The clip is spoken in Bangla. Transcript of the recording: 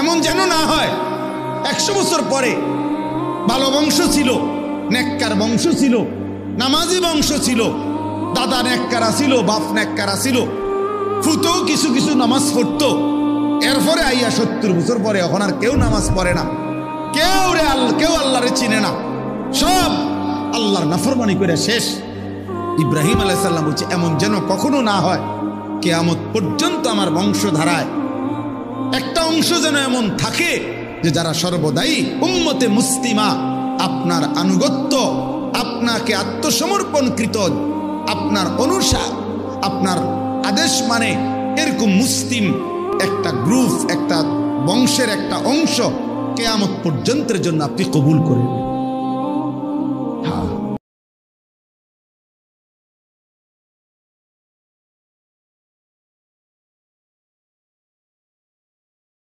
এমন যেন না হয় 100 বছর পরে ভালো বংশ ছিল, নেককার বংশ ছিল, নামাজি বংশ ছিল, দাদা নেককারা ছিল, বাপ নেককারা ছিল, ফুতেও কিছু কিছু নামাজ পড়তো, এরপরে আইয়া 70 বছর পরে এখন আর কেউ নামাজ পড়ে না, কেউ আল্লাহরে চিনে না, সব আল্লাহর নাফরমানি করে শেষ। ইব্রাহিম আলাইহিস সালাম বলছে এমন যেন কখনো না হয়, কিয়ামত পর্যন্ত আমার বংশধারায় একটা অংশ যেন এমন থাকে যে যারা সর্বদাই উম্মতে মুসলিমা, আপনার আনুগত্য, আপনাকে আত্মসমর্পণকৃত, আপনার অনুসার, আপনার আদেশ মানে এরকম মুসলিম একটা গ্রুপ, একটা বংশের একটা অংশ কিয়ামত পর্যন্তের জন্য আপনি কবুল করেন।